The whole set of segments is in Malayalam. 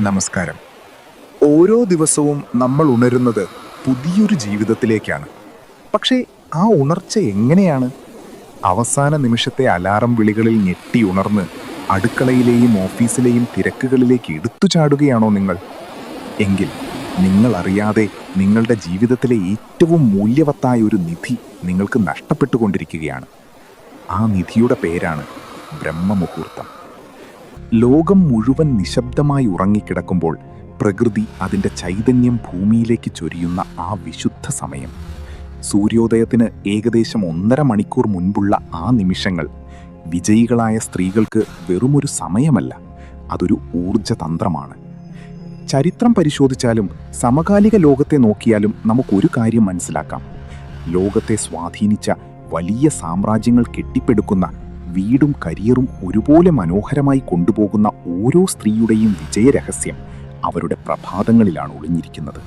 നമസ്കാരം. ഓരോ ദിവസവും നമ്മൾ ഉണരുന്നത് പുതിയൊരു ജീവിതത്തിലേക്കാണ്. പക്ഷേ ആ ഉണർച്ച എങ്ങനെയാണ്? അവസാന നിമിഷത്തെ അലാറം വിളികളിൽ ഞെട്ടി ഉണർന്ന് അടുക്കളയിലെയും ഓഫീസിലെയും തിരക്കുകളിലേക്ക് എടുത്തു ചാടുകയാണോ നിങ്ങൾ? എങ്കിൽ നിങ്ങൾ അറിയാതെ നിങ്ങളുടെ ജീവിതത്തിലെ ഏറ്റവും മൂല്യവത്തായ ഒരു നിധി നിങ്ങൾക്ക് നഷ്ടപ്പെട്ടുകൊണ്ടിരിക്കുകയാണ്. ആ നിധിയുടെ പേരാണ് ബ്രഹ്മമുഹൂർത്തം. ലോകം മുഴുവൻ നിശബ്ദമായി ഉറങ്ങിക്കിടക്കുമ്പോൾ പ്രകൃതി അതിൻ്റെ ചൈതന്യം ഭൂമിയിലേക്ക് ചൊരിയുന്ന ആ വിശുദ്ധ സമയം, സൂര്യോദയത്തിന് ഏകദേശം 1.5 മണിക്കൂർ മുൻപുള്ള ആ നിമിഷങ്ങൾ വിജയികളായ സ്ത്രീകൾക്ക് വെറുമൊരു സമയമല്ല, അതൊരു ഊർജതന്ത്രമാണ്. ചരിത്രം പരിശോധിച്ചാലും സമകാലിക ലോകത്തെ നോക്കിയാലും നമുക്കൊരു കാര്യം മനസ്സിലാക്കാം. ലോകത്തെ സ്വാധീനിച്ച വലിയ സാമ്രാജ്യങ്ങൾ കെട്ടിപ്പടുക്കുന്ന വീടും കരിയറും ഒരുപോലെ മനോഹരമായി കൊണ്ടുപോകുന്ന ഓരോ സ്ത്രീയുടെയും വിജയരഹസ്യം അവരുടെ പ്രഭാതങ്ങളിലാണ് ഒളിഞ്ഞിരിക്കുന്നത്.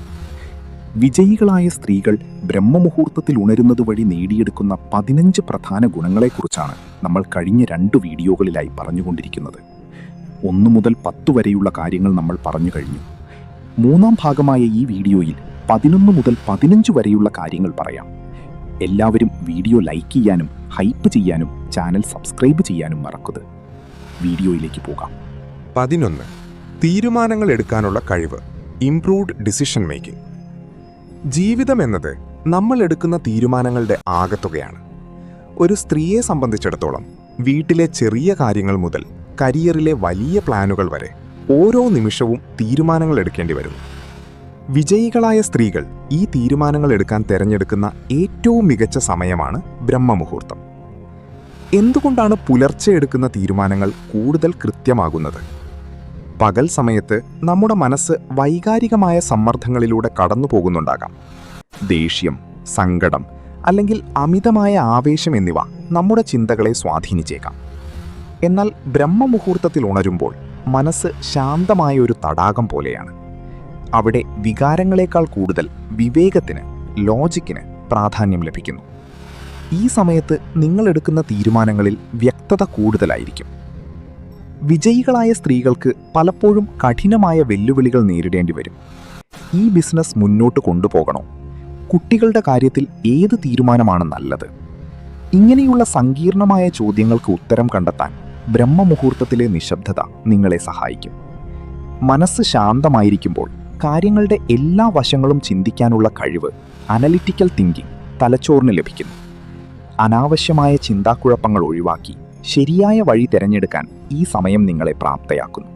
വിജയികളായ സ്ത്രീകൾ ബ്രഹ്മമുഹൂർത്തത്തിൽ ഉണരുന്നത് വഴി നേടിയെടുക്കുന്ന 15 പ്രധാന ഗുണങ്ങളെക്കുറിച്ചാണ് നമ്മൾ കഴിഞ്ഞ 2 വീഡിയോകളിലായി പറഞ്ഞുകൊണ്ടിരിക്കുന്നത്. 1 മുതൽ 10 വരെയുള്ള കാര്യങ്ങൾ നമ്മൾ പറഞ്ഞു കഴിഞ്ഞു. 3-ാം ഭാഗമായ ഈ വീഡിയോയിൽ 11 മുതൽ 15 വരെയുള്ള കാര്യങ്ങൾ പറയാം. എല്ലാവരും വീഡിയോ ലൈക്ക് ചെയ്യാനും ഹൈപ്പ് ചെയ്യാനും ചാനൽ സബ്സ്ക്രൈബ് ചെയ്യാനും മറക്കരുത്. വീഡിയോയിലേക്ക് പോകാം. 11. തീരുമാനങ്ങൾ എടുക്കാനുള്ള കഴിവ്. Improved decision making. ജീവിതം എന്നത് നമ്മൾ എടുക്കുന്ന തീരുമാനങ്ങളുടെ ആകത്തുകയാണ്. ഒരു സ്ത്രീയെ സംബന്ധിച്ചിടത്തോളം വീട്ടിലെ ചെറിയ കാര്യങ്ങൾ മുതൽ കരിയറിലെ വലിയ പ്ലാനുകൾ വരെ ഓരോ നിമിഷവും തീരുമാനങ്ങൾ എടുക്കേണ്ടി വരുന്നു. വിജയികളായ സ്ത്രീകൾ ഈ തീരുമാനങ്ങൾ എടുക്കാൻ തിരഞ്ഞെടുക്കുന്ന ഏറ്റവും മികച്ച സമയമാണ് ബ്രഹ്മമുഹൂർത്തം. എന്തുകൊണ്ടാണ് പുലർച്ചെ എടുക്കുന്ന തീരുമാനങ്ങൾ കൂടുതൽ കൃത്യമാകുന്നത്? പകൽ സമയത്ത് നമ്മുടെ മനസ്സ് വൈകാരികമായ സമ്മർദ്ദങ്ങളിലൂടെ കടന്നു പോകുന്നുണ്ടാകാം. ദേഷ്യം, സങ്കടം അല്ലെങ്കിൽ അമിതമായ ആവേശം എന്നിവ നമ്മുടെ ചിന്തകളെ സ്വാധീനിച്ചേക്കാം. എന്നാൽ ബ്രഹ്മമുഹൂർത്തത്തിൽ ഉണരുമ്പോൾ മനസ്സ് ശാന്തമായ ഒരു തടാകം പോലെയാണ്. അവിടെ വികാരങ്ങളെക്കാൾ കൂടുതൽ വിവേകത്തിന്, ലോജിക്കിന് പ്രാധാന്യം ലഭിക്കുന്നു. ഈ സമയത്ത് നിങ്ങൾ എടുക്കുന്ന തീരുമാനങ്ങളിൽ വ്യക്തത കൂടുതലായിരിക്കും. വിജയികളായ സ്ത്രീകൾക്ക് പലപ്പോഴും കഠിനമായ വെല്ലുവിളികൾ നേരിടേണ്ടി വരും. ഈ ബിസിനസ് മുന്നോട്ട് കൊണ്ടുപോകണോ? കുട്ടികളുടെ കാര്യത്തിൽ ഏത് തീരുമാനമാണ് നല്ലത്? ഇങ്ങനെയുള്ള സങ്കീർണമായ ചോദ്യങ്ങൾക്ക് ഉത്തരം കണ്ടെത്താൻ ബ്രഹ്മമുഹൂർത്തത്തിലെ നിശബ്ദത നിങ്ങളെ സഹായിക്കും. മനസ്സ് ശാന്തമായിരിക്കുമ്പോൾ കാര്യങ്ങളുടെ എല്ലാ വശങ്ങളും ചിന്തിക്കാനുള്ള കഴിവ്, അനലിറ്റിക്കൽ തിങ്കിങ്, തലച്ചോറിന് ലഭിക്കുന്നു. അനാവശ്യമായ ചിന്താക്കുഴപ്പങ്ങൾ ഒഴിവാക്കി ശരിയായ വഴി തിരഞ്ഞെടുക്കാൻ ഈ സമയം നിങ്ങളെ പ്രാപ്തയാക്കുന്നു.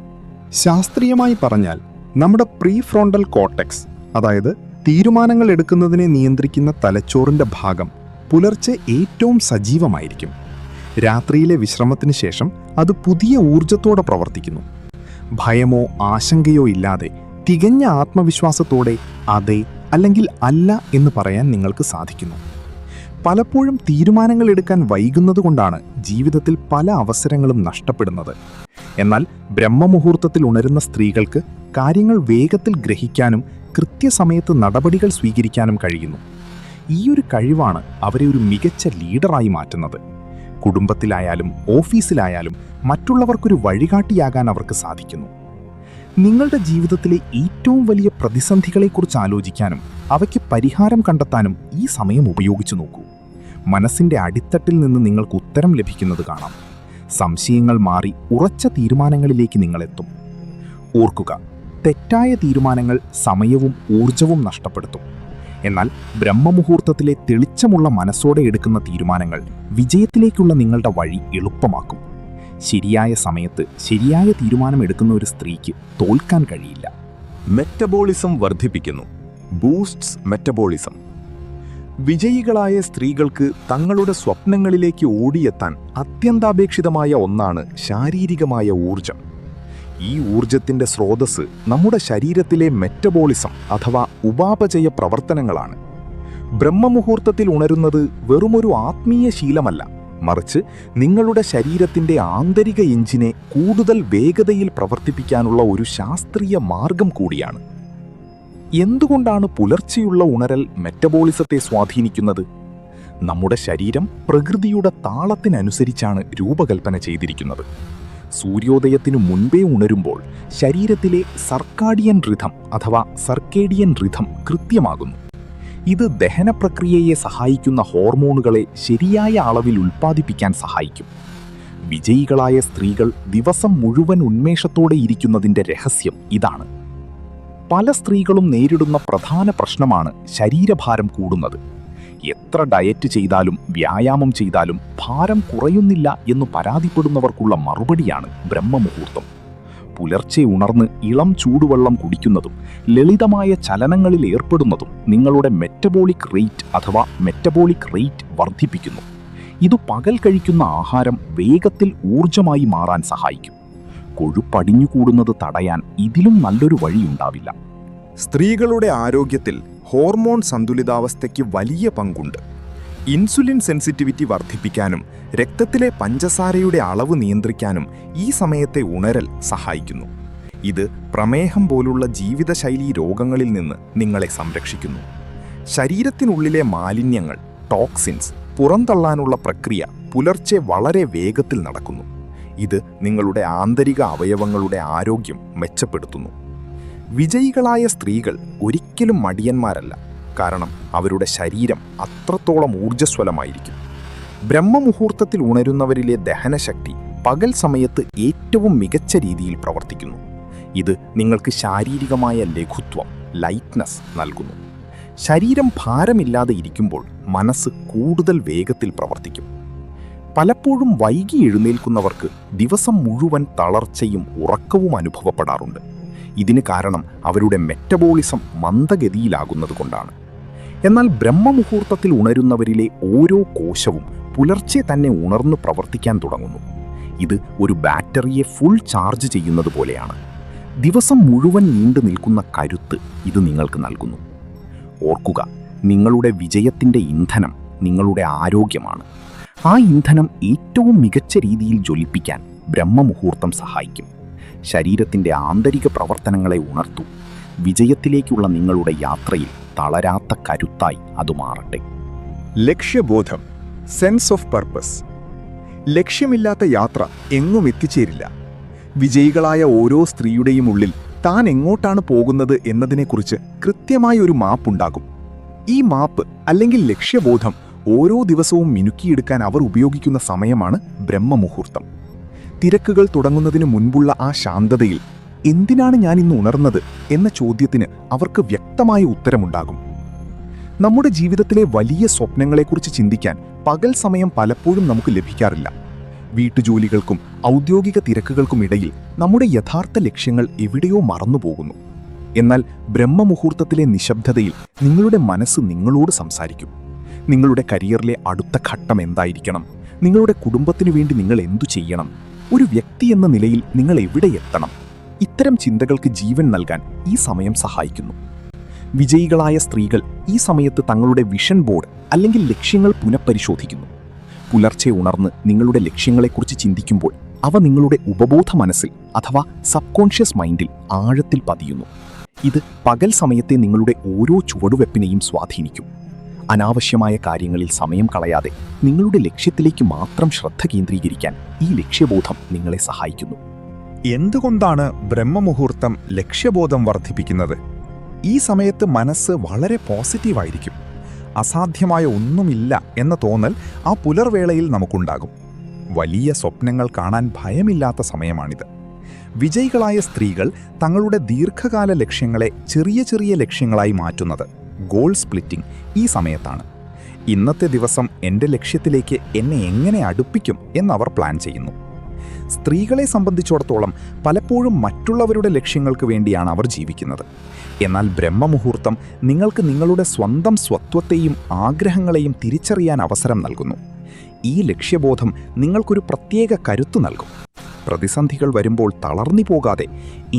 ശാസ്ത്രീയമായി പറഞ്ഞാൽ നമ്മുടെ പ്രീഫ്രോണ്ടൽ കോർട്ടെക്സ്, അതായത് തീരുമാനങ്ങൾ എടുക്കുന്നതിനെ നിയന്ത്രിക്കുന്ന തലച്ചോറിൻ്റെ ഭാഗം പുലർച്ചെ ഏറ്റവും സജീവമായിരിക്കും. രാത്രിയിലെ വിശ്രമത്തിന് ശേഷം അത് പുതിയ ഊർജത്തോടെ പ്രവർത്തിക്കുന്നു. ഭയമോ ആശങ്കയോ ഇല്ലാതെ തികഞ്ഞ ആത്മവിശ്വാസത്തോടെ അതെ അല്ലെങ്കിൽ അല്ല എന്ന് പറയാൻ നിങ്ങൾക്ക് സാധിക്കുന്നു. പലപ്പോഴും തീരുമാനങ്ങൾ എടുക്കാൻ വൈകുന്നതുകൊണ്ടാണ് ജീവിതത്തിൽ പല അവസരങ്ങളും നഷ്ടപ്പെടുന്നത്. എന്നാൽ ബ്രഹ്മമുഹൂർത്തത്തിൽ ഉണരുന്ന സ്ത്രീകൾക്ക് കാര്യങ്ങൾ വേഗത്തിൽ ഗ്രഹിക്കാനും കൃത്യസമയത്ത് നടപടികൾ സ്വീകരിക്കാനും കഴിയുന്നു. ഈയൊരു കഴിവാണ് അവരെ ഒരു മികച്ച ലീഡറായി മാറ്റുന്നത്. കുടുംബത്തിലായാലും ഓഫീസിലായാലും മറ്റുള്ളവർക്കൊരു വഴികാട്ടിയാകാൻ അവർക്ക് സാധിക്കുന്നു. നിങ്ങളുടെ ജീവിതത്തിലെ ഏറ്റവും വലിയ പ്രതിസന്ധികളെക്കുറിച്ച് ആലോചിക്കാനും അവയ്ക്ക് പരിഹാരം കണ്ടെത്താനും ഈ സമയം ഉപയോഗിച്ചു നോക്കൂ. മനസ്സിൻ്റെ അടിത്തട്ടിൽ നിന്ന് നിങ്ങൾക്ക് ഉത്തരം ലഭിക്കുന്നത് കാണാം. സംശയങ്ങൾ മാറി ഉറച്ച തീരുമാനങ്ങളിലേക്ക് നിങ്ങളെത്തും. ഓർക്കുക, തെറ്റായ തീരുമാനങ്ങൾ സമയവും ഊർജവും നഷ്ടപ്പെടുത്തും. എന്നാൽ ബ്രഹ്മമുഹൂർത്തത്തിലെ തെളിച്ചമുള്ള മനസ്സോടെ എടുക്കുന്ന തീരുമാനങ്ങൾ വിജയത്തിലേക്കുള്ള നിങ്ങളുടെ വഴി എളുപ്പമാക്കും. ശരിയായ സമയത്ത് ശരിയായ തീരുമാനം എടുക്കുന്ന ഒരു സ്ത്രീക്ക് തോൽക്കാൻ കഴിയില്ല. മെറ്റബോളിസം വർദ്ധിപ്പിക്കുന്നു. ബൂസ്റ്റ്സ് മെറ്റബോളിസം. വിജയികളായ സ്ത്രീകൾക്ക് തങ്ങളുടെ സ്വപ്നങ്ങളിലേക്ക് ഓടിയെത്താൻ അത്യന്താപേക്ഷിതമായ ഒന്നാണ് ശാരീരികമായ ഊർജം. ഈ ഊർജത്തിൻ്റെ സ്രോതസ്സ് നമ്മുടെ ശരീരത്തിലെ മെറ്റബോളിസം അഥവാ ഉപാപചയ പ്രവർത്തനങ്ങളാണ്. ബ്രഹ്മമുഹൂർത്തത്തിൽ ഉണരുന്നത് വെറുമൊരു ആത്മീയ ശീലമല്ല, മറിച്ച് നിങ്ങളുടെ ശരീരത്തിൻ്റെ ആന്തരിക എഞ്ചിനെ കൂടുതൽ വേഗതയിൽ പ്രവർത്തിപ്പിക്കാനുള്ള ഒരു ശാസ്ത്രീയ മാർഗം കൂടിയാണ്. എന്തുകൊണ്ടാണ് പുലർച്ചെയുള്ള ഉണരൽ മെറ്റബോളിസത്തെ സ്വാധീനിക്കുന്നത്? നമ്മുടെ ശരീരം പ്രകൃതിയുടെ താളത്തിനനുസരിച്ചാണ് രൂപകൽപ്പന ചെയ്തിരിക്കുന്നത്. സൂര്യോദയത്തിനു മുൻപേ ഉണരുമ്പോൾ ശരീരത്തിലെ സർക്കാഡിയൻ റിഥം അഥവാ സർക്കേഡിയൻ റിഥം കൃത്യമാകുന്നു. ഇത് ദഹന പ്രക്രിയയെ സഹായിക്കുന്ന ഹോർമോണുകളെ ശരിയായ അളവിൽ ഉൽപ്പാദിപ്പിക്കാൻ സഹായിക്കും. വിജയികളായ സ്ത്രീകൾ ദിവസം മുഴുവൻ ഉന്മേഷത്തോടെ ഇരിക്കുന്നതിൻ്റെ രഹസ്യം ഇതാണ്. പല സ്ത്രീകളും നേരിടുന്ന പ്രധാന പ്രശ്നമാണ് ശരീരഭാരം കൂടുന്നത്. എത്ര ഡയറ്റ് ചെയ്താലും വ്യായാമം ചെയ്താലും ഭാരം കുറയുന്നില്ല എന്ന് പരാതിപ്പെടുന്നവർക്കുള്ള മറുപടിയാണ് ബ്രഹ്മമുഹൂർത്തം. പുലർച്ചെ ഉണർന്ന് ഇളം ചൂടുവെള്ളം കുടിക്കുന്നതും ലളിതമായ ചലനങ്ങളിൽ ഏർപ്പെടുന്നതും നിങ്ങളുടെ മെറ്റബോളിക് റേറ്റ് വർദ്ധിപ്പിക്കുന്നു. ഇത് പകൽ കഴിക്കുന്ന ആഹാരം വേഗത്തിൽ ഊർജമായി മാറാൻ സഹായിക്കും. കൊഴുപ്പടിഞ്ഞുകൂടുന്നത് തടയാൻ ഇതിലും നല്ലൊരു വഴിയുണ്ടാവില്ല. സ്ത്രീകളുടെ ആരോഗ്യത്തിൽ ഹോർമോൺ സന്തുലിതാവസ്ഥയ്ക്ക് വലിയ പങ്കുണ്ട്. ഇൻസുലിൻ സെൻസിറ്റിവിറ്റി വർദ്ധിപ്പിക്കാനും രക്തത്തിലെ പഞ്ചസാരയുടെ അളവ് നിയന്ത്രിക്കാനും ഈ സമയത്തെ ഉണരൽ സഹായിക്കുന്നു. ഇത് പ്രമേഹം പോലുള്ള ജീവിതശൈലീ രോഗങ്ങളിൽ നിന്ന് നിങ്ങളെ സംരക്ഷിക്കുന്നു. ശരീരത്തിനുള്ളിലെ മാലിന്യങ്ങൾ, ടോക്സിൻസ് പുറന്തള്ളാനുള്ള പ്രക്രിയ പുലർച്ചെ വളരെ വേഗത്തിൽ നടക്കുന്നു. ഇത് നിങ്ങളുടെ ആന്തരിക അവയവങ്ങളുടെ ആരോഗ്യം മെച്ചപ്പെടുത്തുന്നു. വിജയികളായ സ്ത്രീകൾ ഒരിക്കലും മടിയന്മാരല്ല, കാരണം അവരുടെ ശരീരം അത്രത്തോളം ഊർജ്ജസ്വലമായിരിക്കും. ബ്രഹ്മമുഹൂർത്തത്തിൽ ഉണരുന്നവരിലെ ദഹനശക്തി പകൽ സമയത്ത് ഏറ്റവും മികച്ച രീതിയിൽ പ്രവർത്തിക്കുന്നു. ഇത് നിങ്ങൾക്ക് ശാരീരികമായ ലഘുത്വം, ലൈറ്റ്നസ് നൽകുന്നു. ശരീരം ഭാരമില്ലാതെ ഇരിക്കുമ്പോൾ മനസ്സ് കൂടുതൽ വേഗത്തിൽ പ്രവർത്തിക്കും. പലപ്പോഴും വൈകി എഴുന്നേൽക്കുന്നവർക്ക് ദിവസം മുഴുവൻ തളർച്ചയും ഉറക്കവും അനുഭവപ്പെടാറുണ്ട്. ഇതിന് കാരണം അവരുടെ മെറ്റബോളിസം മന്ദഗതിയിലാകുന്നതുകൊണ്ടാണ്. എന്നാൽ ബ്രഹ്മമുഹൂർത്തത്തിൽ ഉണരുന്നവരിലെ ഓരോ കോശവും പുലർച്ചെ തന്നെ ഉണർന്നു പ്രവർത്തിക്കാൻ തുടങ്ങുന്നു. ഇത് ഒരു ബാറ്ററിയെ ഫുൾ ചാർജ് ചെയ്യുന്നത് പോലെയാണ്. ദിവസം മുഴുവൻ നീണ്ടു നിൽക്കുന്ന കരുത്ത് ഇത് നിങ്ങൾക്ക് നൽകുന്നു. ഓർക്കുക, നിങ്ങളുടെ വിജയത്തിൻ്റെ ഇന്ധനം നിങ്ങളുടെ ആരോഗ്യമാണ്. ആ ഇന്ധനം ഏറ്റവും മികച്ച രീതിയിൽ ജ്വലിപ്പിക്കാൻ ബ്രഹ്മമുഹൂർത്തം സഹായിക്കും. ശരീരത്തിൻ്റെ ആന്തരിക പ്രവർത്തനങ്ങളെ ഉണർത്തൂ. വിജയത്തിലേക്കുള്ള നിങ്ങളുടെ യാത്രയിൽ തളരാത്ത കരുത്തായി അത് മാറട്ടെ. ലക്ഷ്യബോധം, സെൻസ് ഓഫ് പർപ്പസ്. ലക്ഷ്യമില്ലാത്ത യാത്ര എങ്ങും എത്തിച്ചേരില്ല. വിജയികളായ ഓരോ സ്ത്രീയുടെയും ഉള്ളിൽ താൻ എങ്ങോട്ടാണ് പോകുന്നത് എന്നതിനെക്കുറിച്ച് കൃത്യമായ ഒരു മാപ്പുണ്ടാകും. ഈ മാപ്പ് അല്ലെങ്കിൽ ലക്ഷ്യബോധം ഓരോ ദിവസവും മിനുക്കിയെടുക്കാൻ അവർ ഉപയോഗിക്കുന്ന സമയമാണ് ബ്രഹ്മമുഹൂർത്തം. തിരക്കുകൾ തുടങ്ങുന്നതിന് മുൻപുള്ള ആ ശാന്തതയിൽ എന്തിനാണ് ഞാൻ ഇന്ന് ഉണർന്നത് എന്ന ചോദ്യത്തിന് അവർക്ക് വ്യക്തമായ ഉത്തരമുണ്ടാകും. നമ്മുടെ ജീവിതത്തിലെ വലിയ സ്വപ്നങ്ങളെക്കുറിച്ച് ചിന്തിക്കാൻ പകൽ സമയം പലപ്പോഴും നമുക്ക് ലഭിക്കാറില്ല. വീട്ടുജോലികൾക്കും ഔദ്യോഗിക തിരക്കുകൾക്കുമിടയിൽ നമ്മുടെ യഥാർത്ഥ ലക്ഷ്യങ്ങൾ എവിടെയോ മറന്നുപോകുന്നു. എന്നാൽ ബ്രഹ്മമുഹൂർത്തത്തിലെ നിശബ്ദതയിൽ നിങ്ങളുടെ മനസ്സ് നിങ്ങളോട് സംസാരിക്കും. നിങ്ങളുടെ കരിയറിലെ അടുത്ത ഘട്ടം എന്തായിരിക്കണം, നിങ്ങളുടെ കുടുംബത്തിനു വേണ്ടി നിങ്ങൾ എന്തു ചെയ്യണം, ഒരു വ്യക്തി എന്ന നിലയിൽ നിങ്ങൾ എവിടെ എത്തണം, ഇത്തരം ചിന്തകൾക്ക് ജീവൻ നൽകാൻ ഈ സമയം സഹായിക്കുന്നു. വിജയികളായ സ്ത്രീകൾ ഈ സമയത്ത് തങ്ങളുടെ വിഷൻ ബോർഡ് അല്ലെങ്കിൽ ലക്ഷ്യങ്ങൾ പുനഃപരിശോധിക്കുന്നു. പുലർച്ചെ ഉണർന്ന് നിങ്ങളുടെ ലക്ഷ്യങ്ങളെക്കുറിച്ച് ചിന്തിക്കുമ്പോൾ അവ നിങ്ങളുടെ ഉപബോധ മനസ്സിൽ അഥവാ സബ് കോൺഷ്യസ് മൈൻഡിൽ ആഴത്തിൽ പതിയുന്നു. ഇത് പകൽ സമയത്തെ നിങ്ങളുടെ ഓരോ ചുവടുവെപ്പിനെയും സ്വാധീനിക്കും. അനാവശ്യമായ കാര്യങ്ങളിൽ സമയം കളയാതെ നിങ്ങളുടെ ലക്ഷ്യത്തിലേക്ക് മാത്രം ശ്രദ്ധ കേന്ദ്രീകരിക്കാൻ ഈ ലക്ഷ്യബോധം നിങ്ങളെ സഹായിക്കുന്നു. എന്തുകൊണ്ടാണ് ബ്രഹ്മമുഹൂർത്തം ലക്ഷ്യബോധം വർദ്ധിപ്പിക്കുന്നത്? ഈ സമയത്ത് മനസ്സ് വളരെ പോസിറ്റീവായിരിക്കും. അസാധ്യമായ ഒന്നുമില്ല എന്ന തോന്നൽ ആ പുലർവേളയിൽ നമുക്കുണ്ടാകും. വലിയ സ്വപ്നങ്ങൾ കാണാൻ ഭയമില്ലാത്ത സമയമാണിത്. വിജയികളായ സ്ത്രീകൾ തങ്ങളുടെ ദീർഘകാല ലക്ഷ്യങ്ങളെ ചെറിയ ചെറിയ ലക്ഷ്യങ്ങളായി മാറ്റുന്നത്, ഗോൾ സ്പ്ലിറ്റിംഗ്, ഈ സമയത്താണ്. ഇന്നത്തെ ദിവസം എൻ്റെ ലക്ഷ്യത്തിലേക്ക് എന്നെ എങ്ങനെ അടുപ്പിക്കും എന്നവർ പ്ലാൻ ചെയ്യുന്നു. സ്ത്രീകളെ സംബന്ധിച്ചിടത്തോളം പലപ്പോഴും മറ്റുള്ളവരുടെ ലക്ഷ്യങ്ങൾക്ക് വേണ്ടിയാണ് അവർ ജീവിക്കുന്നത്. എന്നാൽ ബ്രഹ്മമുഹൂർത്തം നിങ്ങൾക്ക് നിങ്ങളുടെ സ്വന്തം സ്വത്വത്തെയും ആഗ്രഹങ്ങളെയും തിരിച്ചറിയാൻ അവസരം നൽകുന്നു. ഈ ലക്ഷ്യബോധം നിങ്ങൾക്കൊരു പ്രത്യേക കരുത്തു നൽകും. പ്രതിസന്ധികൾ വരുമ്പോൾ തളർന്നു പോകാതെ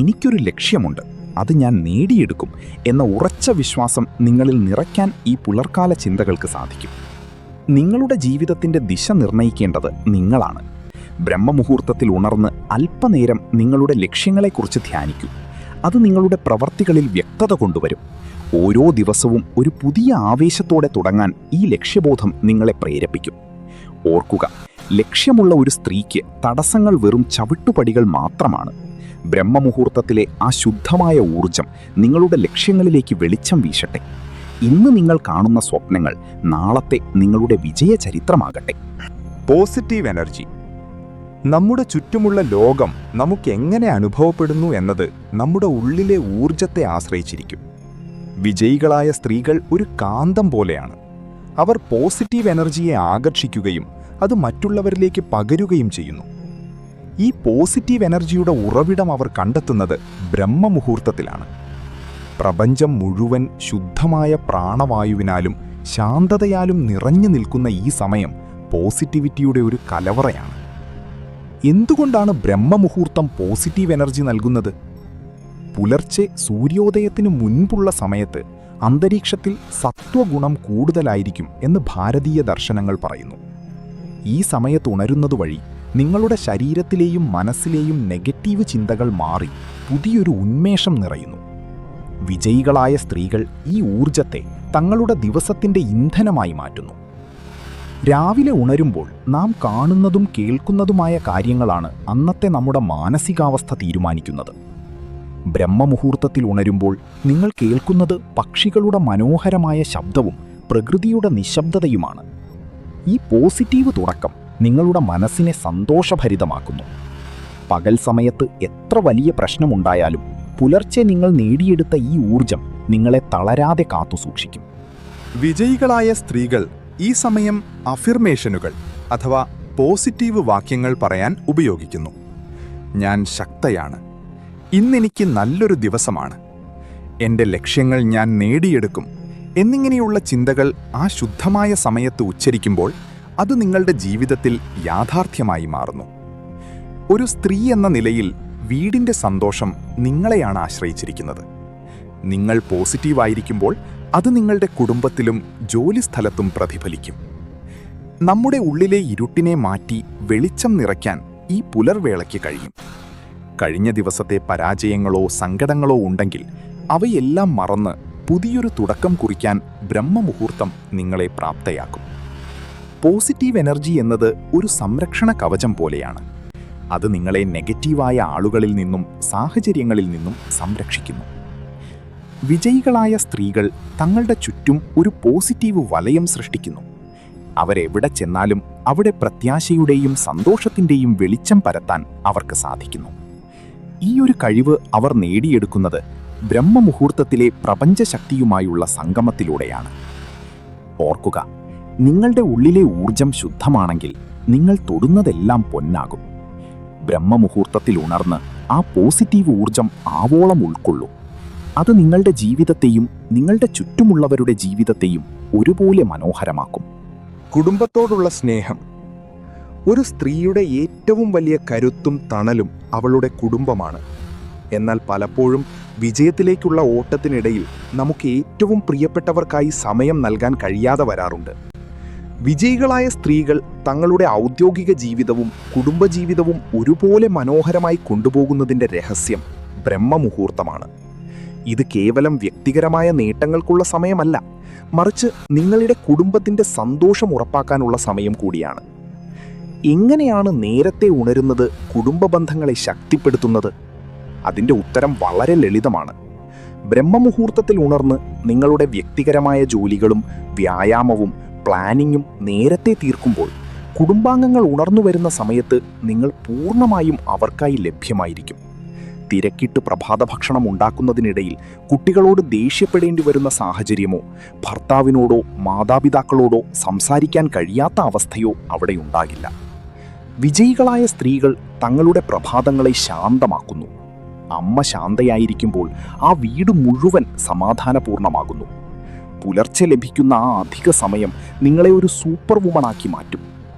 എനിക്കൊരു ലക്ഷ്യമുണ്ട്, അത് ഞാൻ നേടിയെടുക്കും എന്ന ഉറച്ച വിശ്വാസം നിങ്ങളിൽ നിറയ്ക്കാൻ ഈ പുലർക്കാല ചിന്തകൾക്ക് സാധിക്കും. നിങ്ങളുടെ ജീവിതത്തിൻ്റെ ദിശ നിർണ്ണയിക്കേണ്ടത് നിങ്ങളാണ്. ബ്രഹ്മമുഹൂർത്തത്തിൽ ഉണർന്ന് അല്പനേരം നിങ്ങളുടെ ലക്ഷ്യങ്ങളെക്കുറിച്ച് ധ്യാനിക്കൂ. അത് നിങ്ങളുടെ പ്രവർത്തികളിൽ വ്യക്തത കൊണ്ടുവരും. ഓരോ ദിവസവും ഒരു പുതിയ ആവേശത്തോടെ തുടങ്ങാൻ ഈ ലക്ഷ്യബോധം നിങ്ങളെ പ്രേരിപ്പിക്കും. ഓർക്കുക, ലക്ഷ്യമുള്ള ഒരു സ്ത്രീക്ക് തടസ്സങ്ങൾ വെറും ചവിട്ടുപടികൾ മാത്രമാണ്. ബ്രഹ്മമുഹൂർത്തത്തിലെ ആ ശുദ്ധമായ ഊർജം നിങ്ങളുടെ ലക്ഷ്യങ്ങളിലേക്ക് വെളിച്ചം വീശട്ടെ. ഇന്ന് നിങ്ങൾ കാണുന്ന സ്വപ്നങ്ങൾ നാളത്തെ നിങ്ങളുടെ വിജയ ചരിത്രമാകട്ടെ. Positive energy. നമ്മുടെ ചുറ്റുമുള്ള ലോകം നമുക്ക് എങ്ങനെ അനുഭവപ്പെടുന്നു എന്നത് നമ്മുടെ ഉള്ളിലെ ഊർജത്തെ ആശ്രയിച്ചിരിക്കും. വിജയികളായ സ്ത്രീകൾ ഒരു കാന്തം പോലെയാണ്. അവർ പോസിറ്റീവ് എനർജിയെ ആകർഷിക്കുകയും അത് മറ്റുള്ളവരിലേക്ക് പകരുകയും ചെയ്യുന്നു. ഈ പോസിറ്റീവ് എനർജിയുടെ ഉറവിടം അവർ കണ്ടെത്തുന്നത് ബ്രഹ്മമുഹൂർത്തത്തിലാണ്. പ്രപഞ്ചം മുഴുവൻ ശുദ്ധമായ പ്രാണവായുവിനാലും ശാന്തതയാലും നിറഞ്ഞു നിൽക്കുന്ന ഈ സമയം പോസിറ്റിവിറ്റിയുടെ ഒരു കലവറയാണ്. എന്തുകൊണ്ടാണ് ബ്രഹ്മമുഹൂർത്തം പോസിറ്റീവ് എനർജി നൽകുന്നത്? പുലർച്ചെ സൂര്യോദയത്തിനു മുൻപുള്ള സമയത്ത് അന്തരീക്ഷത്തിൽ സത്വഗുണം കൂടുതലായിരിക്കും എന്ന് ഭാരതീയ ദർശനങ്ങൾ പറയുന്നു. ഈ സമയത്ത് ഉണരുന്നതുവഴി നിങ്ങളുടെ ശരീരത്തിലെയും മനസ്സിലെയും നെഗറ്റീവ് ചിന്തകൾ മാറി പുതിയൊരു ഉന്മേഷം നിറയുന്നു. വിജയികളായ സ്ത്രീകൾ ഈ ഊർജത്തെ തങ്ങളുടെ ദിവസത്തിന്റെ ഇന്ധനമായി മാറ്റുന്നു. രാവിലെ ഉണരുമ്പോൾ നാം കാണുന്നതും കേൾക്കുന്നതുമായ കാര്യങ്ങളാണ് അന്നത്തെ നമ്മുടെ മാനസികാവസ്ഥ തീരുമാനിക്കുന്നത്. ബ്രഹ്മമുഹൂർത്തത്തിൽ ഉണരുമ്പോൾ നിങ്ങൾ കേൾക്കുന്നത് പക്ഷികളുടെ മനോഹരമായ ശബ്ദവും പ്രകൃതിയുടെ നിശബ്ദതയുമാണ്. ഈ പോസിറ്റീവ് തുടക്കം നിങ്ങളുടെ മനസ്സിനെ സന്തോഷഭരിതമാക്കുന്നു. പകൽ സമയത്ത് എത്ര വലിയ പ്രശ്നമുണ്ടായാലും പുലർച്ചെ നിങ്ങൾ നേടിയെടുത്ത ഈ ഊർജം നിങ്ങളെ തളരാതെ കാത്തുസൂക്ഷിക്കും. വിജയികളായ സ്ത്രീകൾ ഈ സമയം അഫിർമേഷനുകൾ അഥവാ പോസിറ്റീവ് വാക്യങ്ങൾ പറയാൻ ഉപയോഗിക്കുന്നു. ഞാൻ ശക്തയാണ്, ഇന്നെനിക്ക് നല്ലൊരു ദിവസമാണ്, എൻ്റെ ലക്ഷ്യങ്ങൾ ഞാൻ നേടിയെടുക്കും എന്നിങ്ങനെയുള്ള ചിന്തകൾ ആ ശുദ്ധമായ സമയത്ത് ഉച്ചരിക്കുമ്പോൾ അത് നിങ്ങളുടെ ജീവിതത്തിൽ യാഥാർത്ഥ്യമായി മാറുന്നു. ഒരു സ്ത്രീ എന്ന നിലയിൽ വീടിൻ്റെ സന്തോഷം നിങ്ങളെയാണ് ആശ്രയിച്ചിരിക്കുന്നത്. നിങ്ങൾ പോസിറ്റീവായിരിക്കുമ്പോൾ അത് നിങ്ങളുടെ കുടുംബത്തിലും ജോലിസ്ഥലത്തും പ്രതിഫലിക്കും. നമ്മുടെ ഉള്ളിലെ ഇരുട്ടിനെ മാറ്റി വെളിച്ചം നിറയ്ക്കാൻ ഈ പുലർവേളയ്ക്ക് കഴിയും. കഴിഞ്ഞ ദിവസത്തെ പരാജയങ്ങളോ സങ്കടങ്ങളോ ഉണ്ടെങ്കിൽ അവയെല്ലാം മറന്ന് പുതിയൊരു തുടക്കം കുറിക്കാൻ ബ്രഹ്മമുഹൂർത്തം നിങ്ങളെ പ്രാപ്തയാക്കും. പോസിറ്റീവ് എനർജി എന്നത് ഒരു സംരക്ഷണ കവചം പോലെയാണ്. അത് നിങ്ങളെ നെഗറ്റീവായ ആളുകളിൽ നിന്നും സാഹചര്യങ്ങളിൽ നിന്നും സംരക്ഷിക്കുന്നു. വിജയികളായ സ്ത്രീകൾ തങ്ങളുടെ ചുറ്റും ഒരു പോസിറ്റീവ് വലയം സൃഷ്ടിക്കുന്നു. അവരെവിടെ ചെന്നാലും അവിടെ പ്രത്യാശയുടെയും സന്തോഷത്തിൻ്റെയും വെളിച്ചം പരത്താൻ അവർക്ക് സാധിക്കുന്നു. ഈ ഒരു കഴിവ് അവർ നേടിയെടുക്കുന്നത് ബ്രഹ്മമുഹൂർത്തത്തിലെ പ്രപഞ്ചശക്തിയുമായുള്ള സംഗമത്തിലൂടെയാണ്. ഓർക്കുക, നിങ്ങളുടെ ഉള്ളിലെ ഊർജം ശുദ്ധമാണെങ്കിൽ നിങ്ങൾ തൊടുന്നതെല്ലാം പൊന്നാകും. ബ്രഹ്മമുഹൂർത്തത്തിൽ ഉണർന്ന് ആ പോസിറ്റീവ് ഊർജം ആവോളം ഉൾക്കൊള്ളൂ. അത് നിങ്ങളുടെ ജീവിതത്തെയും നിങ്ങളുടെ ചുറ്റുമുള്ളവരുടെ ജീവിതത്തെയും ഒരുപോലെ മനോഹരമാക്കും. കുടുംബത്തോടുള്ള സ്നേഹം. ഒരു സ്ത്രീയുടെ ഏറ്റവും വലിയ കരുത്തും തണലും അവളുടെ കുടുംബമാണ്. എന്നാൽ പലപ്പോഴും വിജയത്തിലേക്കുള്ള ഓട്ടത്തിനിടയിൽ നമുക്ക് ഏറ്റവും പ്രിയപ്പെട്ടവർക്കായി സമയം നൽകാൻ കഴിയാതെ വരാറുണ്ട്. വിജയികളായ സ്ത്രീകൾ തങ്ങളുടെ ഔദ്യോഗിക ജീവിതവും കുടുംബജീവിതവും ഒരുപോലെ മനോഹരമായി കൊണ്ടുപോകുന്നതിൻ്റെ രഹസ്യം ബ്രഹ്മമുഹൂർത്തമാണ്. ഇത് കേവലം വ്യക്തിപരമായ നേട്ടങ്ങൾക്കുള്ള സമയമല്ല, മറിച്ച് നിങ്ങളുടെ കുടുംബത്തിൻ്റെ സന്തോഷം ഉറപ്പാക്കാനുള്ള സമയം കൂടിയാണ്. എങ്ങനെയാണ് നേരത്തെ ഉണരുന്നത് കുടുംബ ബന്ധങ്ങളെ ശക്തിപ്പെടുത്തുന്നത്? അതിൻ്റെ ഉത്തരം വളരെ ലളിതമാണ്. ബ്രഹ്മമുഹൂർത്തത്തിൽ ഉണർന്ന് നിങ്ങളുടെ വ്യക്തിപരമായ ജോലികളും വ്യായാമവും പ്ലാനിങ്ങും നേരത്തെ തീർക്കുമ്പോൾ കുടുംബാംഗങ്ങൾ ഉണർന്നു വരുന്ന സമയത്ത് നിങ്ങൾ പൂർണ്ണമായും അവർക്കായി ലഭ്യമായിരിക്കും. തിരക്കിട്ട് പ്രഭാത ഭക്ഷണം ഉണ്ടാക്കുന്നതിനിടയിൽ കുട്ടികളോട് ദേഷ്യപ്പെടേണ്ടി വരുന്ന സാഹചര്യമോ ഭർത്താവിനോടോ മാതാപിതാക്കളോടോ സംസാരിക്കാൻ കഴിയാത്ത അവസ്ഥയോ അവിടെ ഉണ്ടാകില്ല. വിജയികളായ സ്ത്രീകൾ തങ്ങളുടെ പ്രഭാതങ്ങളെ ശാന്തമാക്കുന്നു. അമ്മ ശാന്തയായിരിക്കുമ്പോൾ ആ വീട് മുഴുവൻ സമാധാനപൂർണ്ണമാകുന്നു. പുലർച്ചെ ലഭിക്കുന്ന ആ അധിക സമയം നിങ്ങളെ ഒരു സൂപ്പർ വുമണാക്കി മാറ്റും.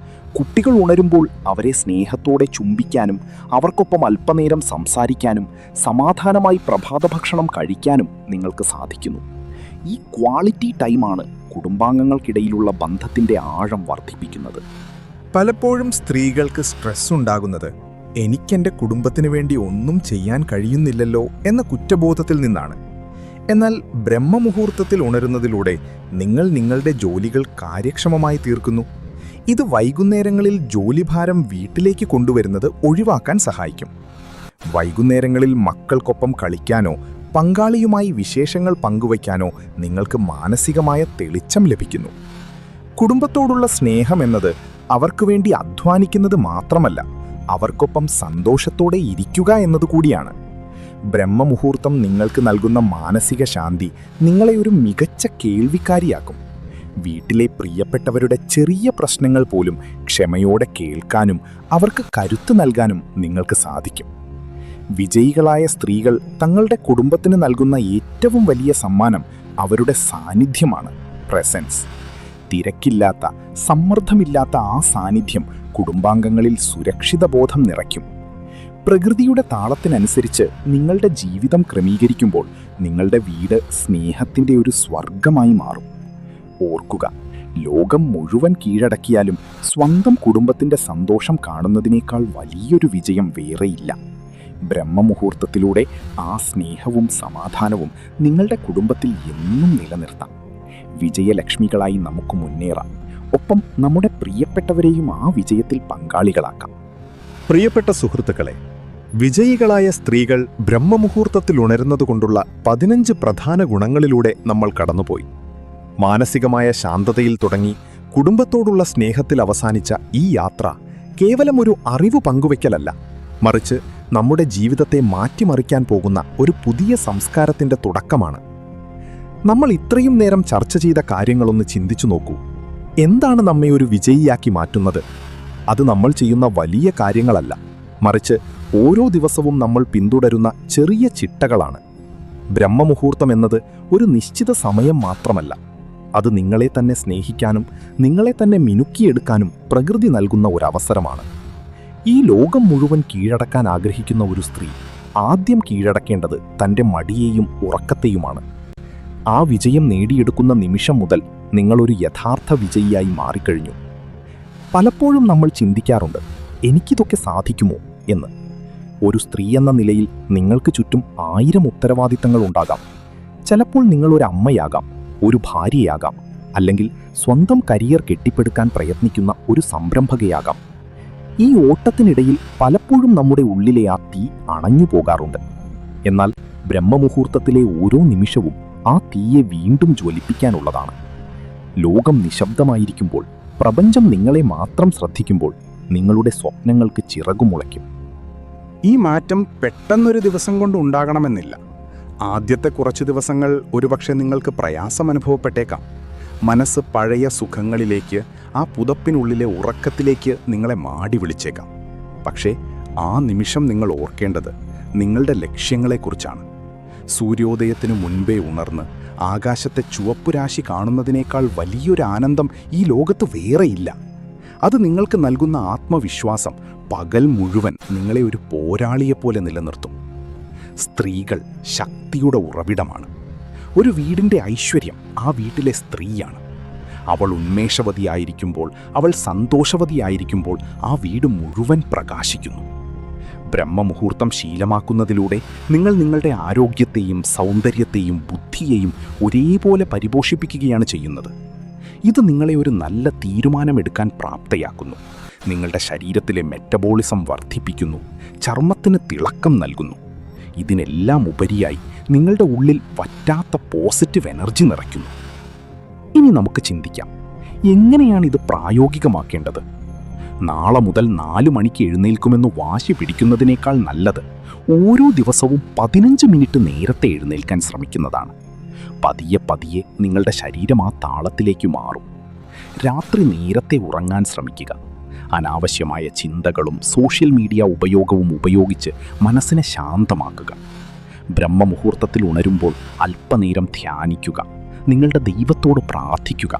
കുട്ടികൾ ഉണരുമ്പോൾ അവരെ സ്നേഹത്തോടെ ചുംബിക്കാനും അവർക്കൊപ്പം അല്പനേരം സംസാരിക്കാനും സമാധാനമായി പ്രഭാത ഭക്ഷണം കഴിക്കാനും നിങ്ങൾക്ക് സാധിക്കുന്നു. ഈ ക്വാളിറ്റി ടൈമാണ് കുടുംബാംഗങ്ങൾക്കിടയിലുള്ള ബന്ധത്തിൻ്റെ ആഴം വർദ്ധിപ്പിക്കുന്നത്. പലപ്പോഴും സ്ത്രീകൾക്ക് സ്ട്രെസ് ഉണ്ടാകുന്നത് എനിക്കെൻ്റെ കുടുംബത്തിന് വേണ്ടി ഒന്നും ചെയ്യാൻ കഴിയുന്നില്ലല്ലോ എന്ന കുറ്റബോധത്തിൽ നിന്നാണ്. എന്നാൽ ബ്രഹ്മമുഹൂർത്തത്തിൽ ഉണരുന്നതിലൂടെ നിങ്ങൾ നിങ്ങളുടെ ജോലികൾ കാര്യക്ഷമമായി തീർക്കുന്നു. ഇത് വൈകുന്നേരങ്ങളിൽ ജോലിഭാരം വീട്ടിലേക്ക് കൊണ്ടുവരുന്നത് ഒഴിവാക്കാൻ സഹായിക്കും. വൈകുന്നേരങ്ങളിൽ മക്കൾക്കൊപ്പം കളിക്കാനോ പങ്കാളിയുമായി വിശേഷങ്ങൾ പങ്കുവയ്ക്കാനോ നിങ്ങൾക്ക് മാനസികമായ തെളിച്ചം ലഭിക്കുന്നു. കുടുംബത്തോടുള്ള സ്നേഹം എന്നത് അവർക്ക് വേണ്ടി അധ്വാനിക്കുന്നത് മാത്രമല്ല, അവർക്കൊപ്പം സന്തോഷത്തോടെ ഇരിക്കുക എന്നതുകൂടിയാണ്. ബ്രഹ്മമുഹൂർത്തം നിങ്ങൾക്ക് നൽകുന്ന മാനസിക ശാന്തി നിങ്ങളെ ഒരു മികച്ച കേൾവിക്കാരിയാക്കും. വീട്ടിലെ പ്രിയപ്പെട്ടവരുടെ ചെറിയ പ്രശ്നങ്ങൾ പോലും ക്ഷമയോടെ കേൾക്കാനും അവർക്ക് കരുത്ത് നൽകാനും നിങ്ങൾക്ക് സാധിക്കും. വിജയികളായ സ്ത്രീകൾ തങ്ങളുടെ കുടുംബത്തിന് നൽകുന്ന ഏറ്റവും വലിയ സമ്മാനം അവരുടെ സാന്നിധ്യമാണ്, പ്രസൻസ്. തിരക്കില്ലാത്ത, സമ്മർദ്ദമില്ലാത്ത ആ സാന്നിധ്യം കുടുംബാംഗങ്ങളിൽ സുരക്ഷിത ബോധം നിറയ്ക്കും. പ്രകൃതിയുടെ താളത്തിനനുസരിച്ച് നിങ്ങളുടെ ജീവിതം ക്രമീകരിക്കുമ്പോൾ നിങ്ങളുടെ വീട് സ്നേഹത്തിൻ്റെ ഒരു സ്വർഗമായി മാറും. ഓർക്കുക, ലോകം മുഴുവൻ കീഴടക്കിയാലും സ്വന്തം കുടുംബത്തിൻ്റെ സന്തോഷം കാണുന്നതിനേക്കാൾ വലിയൊരു വിജയം വേറെയില്ല. ബ്രഹ്മമുഹൂർത്തത്തിലൂടെ ആ സ്നേഹവും സമാധാനവും നിങ്ങളുടെ കുടുംബത്തിൽ എന്നും നിലനിർത്താം. വിജയലക്ഷ്മികളായി നമുക്ക് മുന്നേറാം. ഒപ്പം നമ്മുടെ പ്രിയപ്പെട്ടവരെയും ആ വിജയത്തിൽ പങ്കാളികളാക്കാം. പ്രിയപ്പെട്ട സുഹൃത്തുക്കളെ, വിജയികളായ സ്ത്രീകൾ ബ്രഹ്മമുഹൂർത്തത്തിൽ ഉണരുന്നതുകൊണ്ടുള്ള 15 പ്രധാന ഗുണങ്ങളിലൂടെ നമ്മൾ കടന്നുപോയി. മാനസികമായ ശാന്തതയിൽ തുടങ്ങി കുടുംബത്തോടുള്ള സ്നേഹത്തിൽ അവസാനിച്ച ഈ യാത്ര കേവലം ഒരു അറിവ് പങ്കുവയ്ക്കലല്ല, മറിച്ച് നമ്മുടെ ജീവിതത്തെ മാറ്റിമറിക്കാൻ പോകുന്ന ഒരു പുതിയ സംസ്കാരത്തിൻ്റെ തുടക്കമാണ്. നമ്മൾ ഇത്രയും നേരം ചർച്ച ചെയ്ത കാര്യങ്ങളൊന്ന് ചിന്തിച്ചു നോക്കൂ. എന്താണ് നമ്മെ ഒരു വിജയിയാക്കി മാറ്റുന്നത്? അത് നമ്മൾ ചെയ്യുന്ന വലിയ കാര്യങ്ങളല്ല, മറിച്ച് ഓരോ ദിവസവും നമ്മൾ പിന്തുടരുന്ന ചെറിയ ചിട്ടകളാണ്. ബ്രഹ്മമുഹൂർത്തം എന്നത് ഒരു നിശ്ചിത സമയം മാത്രമല്ല, അത് നിങ്ങളെ തന്നെ സ്നേഹിക്കാനും നിങ്ങളെ തന്നെ മിനുക്കിയെടുക്കാനും പ്രകൃതി നൽകുന്ന ഒരവസരമാണ്. ഈ ലോകം മുഴുവൻ കീഴടക്കാൻ ആഗ്രഹിക്കുന്ന ഒരു സ്ത്രീ ആദ്യം കീഴടക്കേണ്ടത് തൻ്റെ മടിയെയും ഉറക്കത്തെയുമാണ്. ആ വിജയം നേടിയെടുക്കുന്ന നിമിഷം മുതൽ നിങ്ങളൊരു യഥാർത്ഥ വിജയിയായി മാറിക്കഴിഞ്ഞു. പലപ്പോഴും നമ്മൾ ചിന്തിക്കാറുണ്ട്, എനിക്കിതൊക്കെ സാധിക്കുമോ എന്ന്. ഒരു സ്ത്രീ എന്ന നിലയിൽ നിങ്ങൾക്ക് ചുറ്റും 1000 ഉത്തരവാദിത്തങ്ങൾ ഉണ്ടാകാം. ചിലപ്പോൾ നിങ്ങളൊരു അമ്മയാകാം, ഒരു ഭാര്യയാകാം, അല്ലെങ്കിൽ സ്വന്തം കരിയർ കെട്ടിപ്പടുക്കാൻ പ്രയത്നിക്കുന്ന ഒരു സംരംഭകയാകാം. ഈ ഓട്ടത്തിനിടയിൽ പലപ്പോഴും നമ്മുടെ ഉള്ളിലെ ആ തീ അണഞ്ഞു പോകാറുണ്ട്. എന്നാൽ ബ്രഹ്മമുഹൂർത്തത്തിലെ ഓരോ നിമിഷവും ആ തീയെ വീണ്ടും ജ്വലിപ്പിക്കാനുള്ളതാണ്. ലോകം നിശബ്ദമായിരിക്കുമ്പോൾ, പ്രപഞ്ചം നിങ്ങളെ മാത്രം ശ്രദ്ധിക്കുമ്പോൾ നിങ്ങളുടെ സ്വപ്നങ്ങൾക്ക് ചിറകുമുളയ്ക്കും. ഈ മാറ്റം പെട്ടെന്നൊരു ദിവസം കൊണ്ട് ഉണ്ടാകണമെന്നില്ല. ആദ്യത്തെ കുറച്ച് ദിവസങ്ങൾ ഒരുപക്ഷെ നിങ്ങൾക്ക് പ്രയാസം അനുഭവപ്പെട്ടേക്കാം. മനസ്സ് പഴയ സുഖങ്ങളിലേക്ക്, ആ പുതപ്പിനുള്ളിലെ ഉറക്കത്തിലേക്ക് നിങ്ങളെ മാടി വിളിച്ചേക്കാം. പക്ഷേ ആ നിമിഷം നിങ്ങൾ ഓർക്കേണ്ടത് നിങ്ങളുടെ ലക്ഷ്യങ്ങളെക്കുറിച്ചാണ്. സൂര്യോദയത്തിനു മുൻപേ ഉണർന്ന് ആകാശത്തെ ചുവപ്പുരാശി കാണുന്നതിനേക്കാൾ വലിയൊരു ആനന്ദം ഈ ലോകത്ത് വേറെയില്ല. അത് നിങ്ങൾക്ക് നൽകുന്ന ആത്മവിശ്വാസം പകൽ മുഴുവൻ നിങ്ങളെ ഒരു പോരാളിയെപ്പോലെ നിലനിർത്തും. സ്ത്രീകൾ ശക്തിയുടെ ഉറവിടമാണ്. ഒരു വീടിൻ്റെ ഐശ്വര്യം ആ വീട്ടിലെ സ്ത്രീയാണ്. അവൾ ഉന്മേഷവതിയായിരിക്കുമ്പോൾ, അവൾ സന്തോഷവതിയായിരിക്കുമ്പോൾ ആ വീട് മുഴുവൻ പ്രകാശിക്കുന്നു. ബ്രഹ്മമുഹൂർത്തം ശീലമാക്കുന്നതിലൂടെ നിങ്ങൾ നിങ്ങളുടെ ആരോഗ്യത്തെയും സൗന്ദര്യത്തെയും ബുദ്ധിയെയും ഒരേപോലെ പരിപോഷിപ്പിക്കുകയാണ് ചെയ്യുന്നത്. ഇത് നിങ്ങളെ ഒരു നല്ല തീരുമാനമെടുക്കാൻ പ്രാപ്തയാക്കുന്നു. നിങ്ങളുടെ ശരീരത്തിലെ മെറ്റബോളിസം വർദ്ധിപ്പിക്കുന്നു, ചർമ്മത്തിന് തിളക്കം നൽകുന്നു. ഇതിനെല്ലാം ഉപരിയായി നിങ്ങളുടെ ഉള്ളിൽ വറ്റാത്ത പോസിറ്റീവ് എനർജി നിറയ്ക്കുന്നു. ഇനി നമുക്ക് ചിന്തിക്കാം, എങ്ങനെയാണ് ഇത് പ്രായോഗികമാക്കേണ്ടത്? നാളെ മുതൽ 4 മണിക്ക് എഴുന്നേൽക്കുമെന്ന് വാശി പിടിക്കുന്നതിനേക്കാൾ നല്ലത് ഓരോ ദിവസവും 15 മിനിറ്റ് നേരത്തെ എഴുന്നേൽക്കാൻ ശ്രമിക്കുന്നതാണ്. പതിയെ പതിയെ നിങ്ങളുടെ ശരീരം ആ താളത്തിലേക്ക് മാറും. രാത്രി നേരത്തെ ഉറങ്ങാൻ ശ്രമിക്കുക. അനാവശ്യമായ ചിന്തകളും സോഷ്യൽ മീഡിയ ഉപയോഗവും ഉപയോഗിച്ച് മനസ്സിനെ ശാന്തമാക്കുക. ബ്രഹ്മമുഹൂർത്തത്തിൽ ഉണരുമ്പോൾ അല്പനേരം ധ്യാനിക്കുക, നിങ്ങളുടെ ദൈവത്തോട് പ്രാർത്ഥിക്കുക,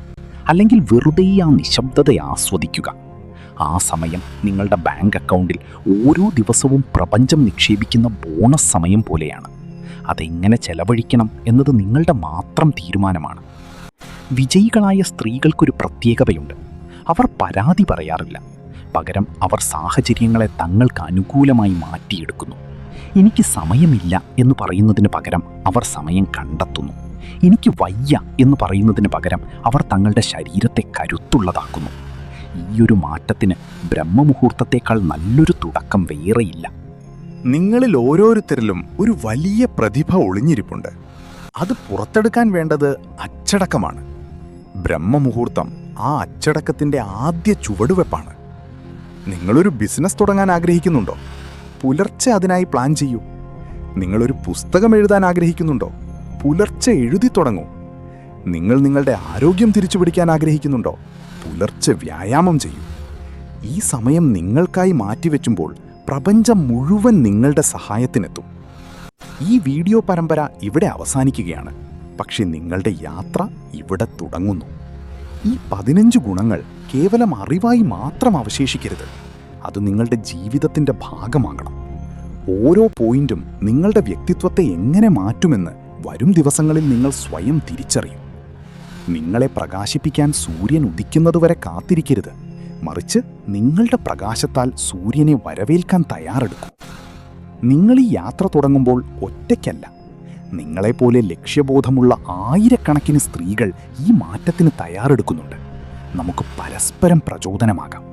അല്ലെങ്കിൽ വെറുതെ ആ നിശബ്ദതയെ ആസ്വദിക്കുക. ആ സമയം നിങ്ങളുടെ ബാങ്ക് അക്കൗണ്ടിൽ ഓരോ ദിവസവും പ്രപഞ്ചം നിക്ഷേപിക്കുന്ന ബോണസ് സമയം പോലെയാണ്. അതെങ്ങനെ ചെലവഴിക്കണം എന്നത് നിങ്ങളുടെ മാത്രം തീരുമാനമാണ്. വിജയികളായ സ്ത്രീകൾക്കൊരു പ്രത്യേകതയുണ്ട്. അവർ പരാതി പറയാറില്ല. പകരം അവർ സാഹചര്യങ്ങളെ തങ്ങൾക്ക് അനുകൂലമായി മാറ്റിയെടുക്കുന്നു. എനിക്ക് സമയമില്ല എന്ന് പറയുന്നതിന് പകരം അവർ സമയം കണ്ടെത്തുന്നു. എനിക്ക് വയ്യ എന്ന് പറയുന്നതിന് പകരം അവർ തങ്ങളുടെ ശരീരത്തെ കരുത്തുള്ളതാക്കുന്നു. ഈയൊരു മാറ്റത്തിന് ബ്രഹ്മമുഹൂർത്തത്തേക്കാൾ നല്ലൊരു തുടക്കം വേറെയില്ല. നിങ്ങളിൽ ഓരോരുത്തരിലും ഒരു വലിയ പ്രതിഭ ഒളിഞ്ഞിരിപ്പുണ്ട്. അത് പുറത്തെടുക്കാൻ വേണ്ടത് അച്ചടക്കമാണ്. ബ്രഹ്മമുഹൂർത്തം ആ അച്ചടക്കത്തിൻ്റെ ആദ്യ ചുവടുവെപ്പാണ്. നിങ്ങളൊരു ബിസിനസ് തുടങ്ങാൻ ആഗ്രഹിക്കുന്നുണ്ടോ? പുലർച്ചെ അതിനായി പ്ലാൻ ചെയ്യൂ. നിങ്ങളൊരു പുസ്തകം എഴുതാൻ ആഗ്രഹിക്കുന്നുണ്ടോ? പുലർച്ചെ എഴുതി തുടങ്ങൂ. നിങ്ങൾ നിങ്ങളുടെ ആരോഗ്യം തിരിച്ചുപിടിക്കാൻ ആഗ്രഹിക്കുന്നുണ്ടോ? പുലർച്ചെ വ്യായാമം ചെയ്യൂ. ഈ സമയം നിങ്ങൾക്കായി മാറ്റിവെച്ചുമ്പോൾ പ്രപഞ്ചം മുഴുവൻ നിങ്ങളുടെ സഹായത്തിനെത്തും. ഈ വീഡിയോ പരമ്പര ഇവിടെ അവസാനിക്കുകയാണ്. പക്ഷെ നിങ്ങളുടെ യാത്ര ഇവിടെ തുടങ്ങുന്നു. ഈ 15 ഗുണങ്ങൾ കേവലം അറിവായി മാത്രം അവശേഷിക്കരുത്. അത് നിങ്ങളുടെ ജീവിതത്തിൻ്റെ ഭാഗമാകണം. ഓരോ പോയിന്റും നിങ്ങളുടെ വ്യക്തിത്വത്തെ എങ്ങനെ മാറ്റുമെന്ന് വരും ദിവസങ്ങളിൽ നിങ്ങൾ സ്വയം തിരിച്ചറിയും. നിങ്ങളെ പ്രകാശിപ്പിക്കാൻ സൂര്യൻ ഉദിക്കുന്നതുവരെ കാത്തിരിക്കരുത്. മറിച്ച് നിങ്ങളുടെ പ്രകാശത്താൽ സൂര്യനെ വരവേൽക്കാൻ തയ്യാറെടുക്കൂ. നിങ്ങൾ ഈ യാത്ര തുടങ്ങുമ്പോൾ ഒറ്റയ്ക്കല്ല. നിങ്ങളെപ്പോലെ ലക്ഷ്യബോധമുള്ള ആയിരക്കണക്കിന് സ്ത്രീകൾ ഈ മാറ്റത്തിന് തയ്യാറെടുക്കുന്നുണ്ട്. നമുക്ക് പരസ്പരം പ്രചോദനമാകാം.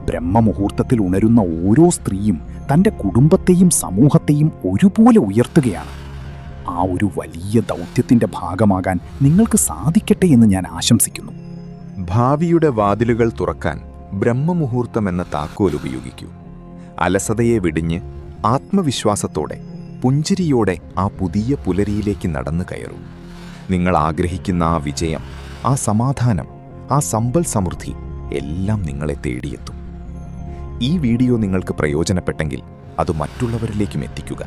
ബ്രഹ്മമുഹൂർത്തത്തിൽ ഉണരുന്ന ഓരോ സ്ത്രീയും തൻ്റെ കുടുംബത്തെയും സമൂഹത്തെയും ഒരുപോലെ ഉയർത്തുകയാണ്. ആ ഒരു വലിയ ദൗത്യത്തിൻ്റെ ഭാഗമാകാൻ നിങ്ങൾക്ക് സാധിക്കട്ടെ എന്ന് ഞാൻ ആശംസിക്കുന്നു. ഭാവിയുടെ വാതിലുകൾ തുറക്കാൻ ബ്രഹ്മമുഹൂർത്തം എന്ന താക്കോൽ ഉപയോഗിക്കൂ. അലസതയെ വെടിഞ്ഞ് ആത്മവിശ്വാസത്തോടെ പുഞ്ചിരിയോടെ ആ പുതിയ പുലരിയിലേക്ക് നടന്നു കയറൂ. നിങ്ങൾ ആഗ്രഹിക്കുന്ന ആ വിജയം, ആ സമാധാനം, ആ സമ്പൽ സമൃദ്ധി എല്ലാം നിങ്ങളെ തേടിയെത്തും. ഈ വീഡിയോ നിങ്ങൾക്ക് പ്രയോജനപ്പെട്ടെങ്കിൽ അത് മറ്റുള്ളവരിലേക്കും എത്തിക്കുക.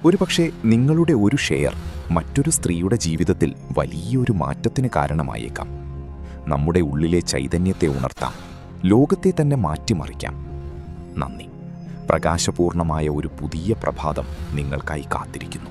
ഒരുപക്ഷെ നിങ്ങളുടെ ഒരു ഷെയർ മറ്റൊരു സ്ത്രീയുടെ ജീവിതത്തിൽ വലിയൊരു മാറ്റത്തിന് കാരണമായേക്കാം. നമ്മുടെ ഉള്ളിലെ ചൈതന്യത്തെ ഉണർത്താം. ലോകത്തെ തന്നെ മാറ്റിമറിക്കാം. നന്ദി. പ്രകാശപൂർണമായ ഒരു പുതിയ പ്രഭാതം നിങ്ങൾക്കായി കാത്തിരിക്കുന്നു.